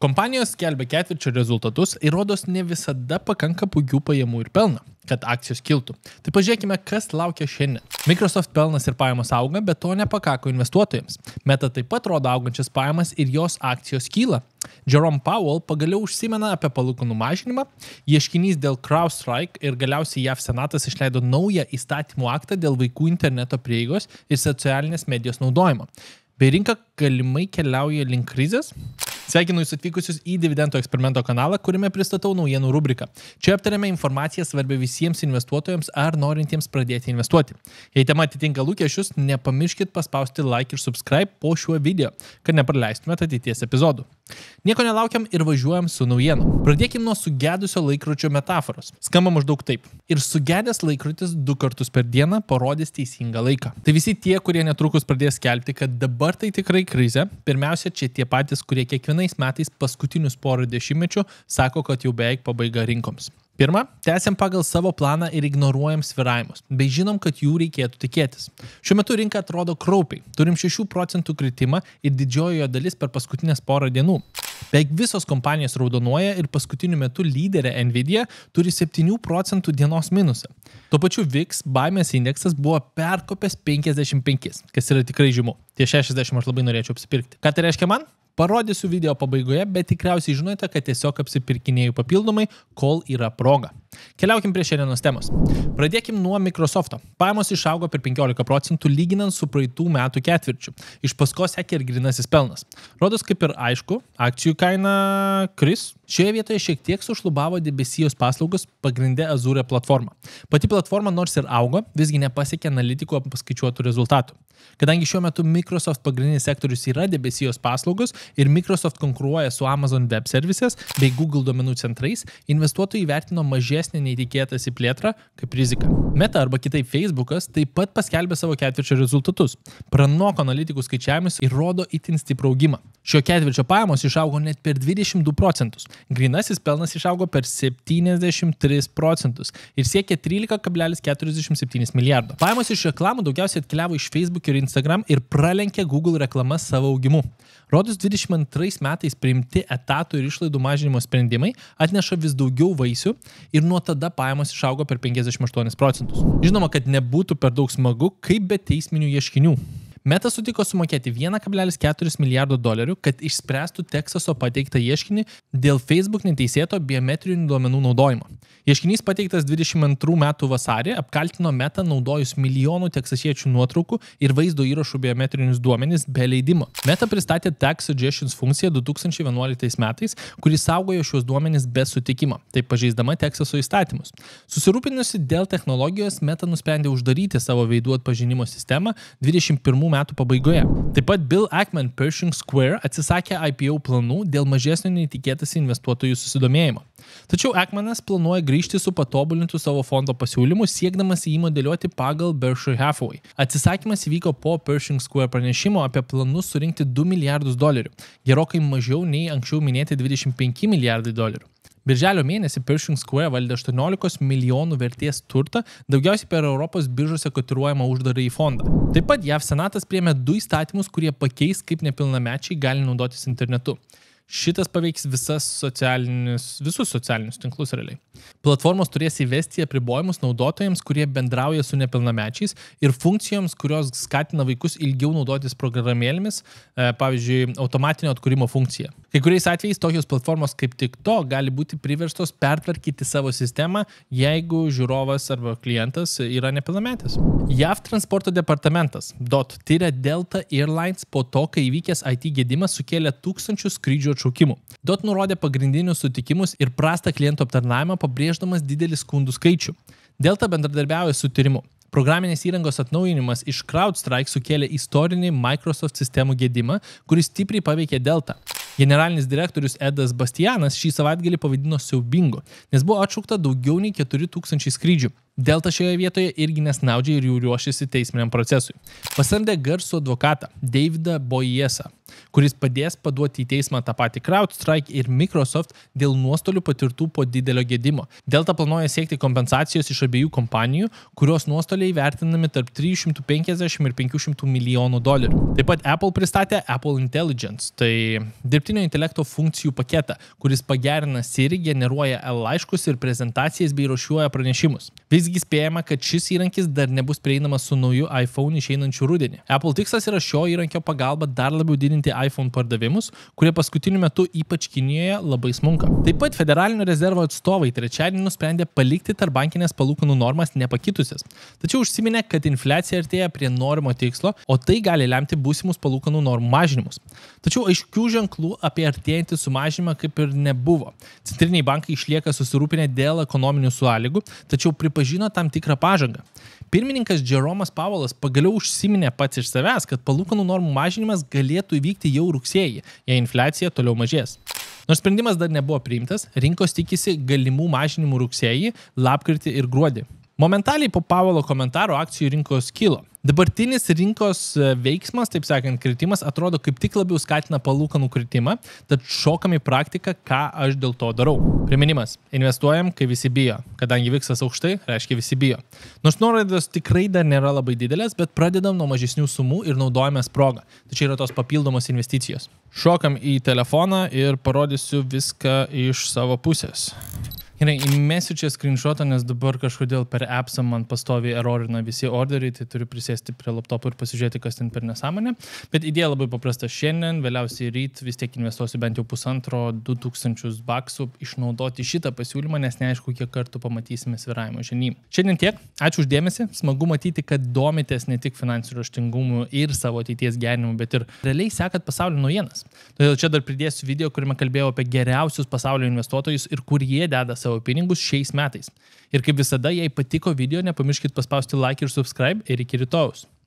Kompanijos skelbia ketvirčio rezultatus ir rodos ne visada pakanka puikių pajamų ir pelno, kad akcijos kiltų. Tai pažiūrėkime, kas laukia šiandien. Microsoft pelnas ir pajamos auga, bet to nepakako investuotojams. Meta taip pat rodo augančias pajamas ir jos akcijos kyla. Jerome Powell pagaliau užsimena apie palūkanų mažinimą, ieškinys dėl CrowdStrike ir galiausiai JAV Senatas išleido naują įstatymų aktą dėl vaikų interneto prieigos ir socialinės medijos naudojimo. Bei rinka galimai keliauja link krizės. Sveikinu jūs atvykusius į Dividendo eksperimento kanalą, kuriame pristatau naujienų rubriką. Čia aptarėme informaciją svarbią visiems investuotojams ar norintiems pradėti investuoti. Jei tema atitinka lūkesčius, nepamirškit paspausti like ir subscribe po šiuo video, kad nepraleistumėte ateities epizodų. Nieko nelaukiam ir važiuojam su naujienu. Pradėkim nuo sugedusio laikrodžio metaforos. Skamba maždaug taip. Ir sugedęs laikrodis 2 kartus per dieną parodys teisingą laiką. Tai visi tie, kurie netrukus pradės skelbti, kad dabar tai tikrai krizė, pirmiausia, čia tie patys, kurie kiekvienais metais paskutinius porą dešimtmečių sako, kad jau beveik pabaiga rinkoms. Pirma, tęsiam pagal savo planą ir ignoruojam sviravimus, bei žinom, kad jų reikėtų tikėtis. Šiuo metu rinka atrodo kraupiai, turim 6% kritimą ir didžioji jo dalis per paskutinės porą dienų. Beveik visos kompanijos raudonuoja ir paskutiniu metu lyderė Nvidia turi 7% dienos minusą. Tuo pačiu VIX baimės indeksas buvo perkopęs 55, kas yra tikrai žymu. Tie 60 aš labai norėčiau apsipirkti. Ką tai reiškia man? Parodysiu video pabaigoje, bet tikriausiai žinote, kad tiesiog apsipirkinėjau papildomai, kol yra proga. Keliaukim prie šiandienos temos. Pradėkim nuo Microsofto. Pajamos išaugo per 15% lyginant su praeitų metų ketvirčiu. Iš paskos sekė ir grynasis pelnas. Rodos kaip ir aišku, akcijų kaina kris. Šioje vietoje šiek tiek sušlubavo debesijos paslaugos pagrinde Azure platforma. Pati platforma nors ir augo, visgi nepasiekė analitikų paskaičiuotų rezultatų. Kadangi šiuo metu Microsoft pagrindinis sektorius yra debesijos paslaugos ir Microsoft konkuruoja su Amazon Web Services bei Google duomenų centrais, investuotojai įvertino mažesnį nei tikėtasi plėtrą kaip riziką. Meta arba kitaip Facebookas taip pat paskelbė savo ketvirčio rezultatus. Pranoko analitikų skaičiavimus ir rodo itin stiprų augimą. Šio ketvirčio pajamos išaugo net per 22%. Grynasis pelnas išaugo per 73% ir siekė 13,47 milijardo. Pajamos iš reklamų daugiausiai atkeliavo iš Facebook ir Instagram ir pralenkė Google reklamas savo augimu. Rodos 22 metais priimti etatų ir išlaidų mažinimo sprendimai atneša vis daugiau vaisių ir nuo tada pajamos išaugo per 58%. Žinoma, kad nebūtų per daug smagu, kaip be teisminių ieškinių. Meta sutiko sumokėti $1,4 milijardo, kad išspręstų Teksaso pateiktą ieškinį dėl Facebook neteisėto biometrinių duomenų naudojimo. Ieškinys pateiktas 22 metų vasarį apkaltino Meta naudojus milijonų teksasiečių nuotraukų ir vaizdo įrašų biometrinius duomenis be leidimo. Meta pristatė Tax Suggestions funkciją 2011 metais, kuris saugojo šios duomenis be sutikimo, taip pažeisdama Teksaso įstatymus. Susirūpinusi dėl technologijos, Meta nusprendė uždaryti savo veidų atpažinimo sistemą 21 metų pabaigoje. Taip pat Bill Ackman Pershing Square atsisakė IPO planų dėl mažesnio nei tikėtasi investuotojų susidomėjimo. Tačiau Ackmanas planuoja grįžti su patobulintų savo fondo pasiūlymu, siekdamas jį modeliuoti pagal Berkshire Hathaway. Atsisakymas įvyko po Pershing Square pranešimo apie planus surinkti $2 milijardus, gerokai mažiau nei anksčiau minėti $25 milijardai. Birželio mėnesį Pershing Square valdė 18 milijonų vertės turtą, daugiausiai per Europos biržose kotiruojamą uždarąjį fondą. Taip pat JAV Senatas priėmė 2 įstatymus, kurie pakeis, kaip nepilnamečiai gali naudotis internetu. Šitas paveiks visus socialinius tinklus realiai. Platformos turės įvesti apribojimus naudotojams, kurie bendrauja su nepilnamečiais ir funkcijoms, kurios skatina vaikus ilgiau naudotis programėlėmis, pavyzdžiui, automatinio atkūrimo funkcija. Kai kuriais atvejais tokios platformos kaip TikTok gali būti priverstos pertvarkyti savo sistemą, jeigu žiūrovas arba klientas yra nepilnametis. JAV transporto departamentas DOT tyria Delta Airlines po to, kai įvykęs IT gedimas sukėlė 1000 skrydžių atšaukimų. DOT nurodė pagrindinius sutikimus ir prastą klientų aptarnavimą, pabrėždamas didelį skundų skaičių. Delta bendradarbiauja su tyrimu. Programinės įrangos atnaujinimas iš CrowdStrike sukėlė istorinį Microsoft sistemų gedimą, kuris stipriai paveikė Delta. Generalinis direktorius Edas Bastianas šį savaitgalį pavadino siaubingu, nes buvo atšaukta daugiau nei 4000 skrydžių. Delta šioje vietoje irgi nesnaudžia ir jų ruošiasi teisminiam procesui. Pasamdė garsų advokatą Davidą Boyesą, kuris padės paduoti į teismą tą patį CrowdStrike ir Microsoft dėl nuostolių patirtų po didelio gedimo. Delta planuoja siekti kompensacijos iš abiejų kompanijų, kurios nuostoliai vertinami tarp 350 ir 500 milijonų dolerių. Taip pat Apple pristatė Apple Intelligence, tai dirbtinio intelekto funkcijų paketą, kuris pagerina Siri, generuoja laiškus ir prezentacijas bei ruošiuoja pranešimus. Visgi spėjama, kad šis įrankis dar nebus prieinamas su nauju iPhone išeinančiu rudenį. Apple tikslas yra šio įrankio pagalba dar labiau didinti iPhone pardavimus, kurie paskutiniu metu ypač Kinijoje labai smunka. Taip pat Federalinio rezervo atstovai trečiadienį nusprendė palikti tarpbankinės palūkanų normas nepakitusias. Tačiau užsiminė, kad infliacija artėja prie norimo tikslo, o tai gali lemti būsimus palūkanų normų mažinimus. Tačiau aiškių ženklų apie artėjantį sumažinimą kaip ir nebuvo. Centriniai bankai išlieka susirūpinę dėl ekonominių sąlygų, tačiau pripažino tam tikrą pažangą. Pirmininkas Jeromas Powellas pagaliau užsiminė pats iš savęs, kad palūkanų normų mažinimas galėtų įvykti jau rugsėjį, jei infliacija toliau mažės. Nors sprendimas dar nebuvo priimtas, rinkos tikisi galimų mažinimų rugsėjį, lapkritį ir gruodį. Momentaliai po Powello komentaro akcijų rinkos kilo. Dabartinis rinkos veiksmas, taip sakant, kritimas atrodo kaip tik labiau skatina palūkanų kritimą, tad šokam į praktiką, ką aš dėl to darau. Priminimas. Investuojam, kai visi bijo. Kadangi viksas aukštai, reiškia visi bijo. Nors nuolaidos tikrai dar nėra labai didelės, bet pradedam nuo mažesnių sumų ir naudojamės progą. Tačiau yra tos papildomos investicijos. Šokam į telefoną ir parodysiu viską iš savo pusės. Gerai, įmesiu čia screenshotą, nes dabar kažkodėl per appsą man pastoviai errorina visi orderiai, tai turiu prisėsti prie laptopo ir pasižiūrėti, kas ten per nesąmonę. Bet idėja labai paprasta. Šiandien, vėliausiai ryt, vis tiek investuosiu bent jau $1,500 išnaudoti šitą pasiūlymą, nes neaišku, kiek kartų pamatysime svyravimo žemyn. Šiandien tiek. Ačiū už dėmesį. Smagu matyti, kad domitės ne tik finansiniu raštingumu ir savo ateities gerinimu, bet ir realiai sekat pasaulio naujienas. Todėl čia dar pridėsiu video, kuriame kalbėjau apie geriausius pasaulio investuotojus ir kur jie deda savo pinigus šiais metais. Ir kaip visada, jei patiko video, nepamirškit paspausti like ir subscribe ir iki rytojaus.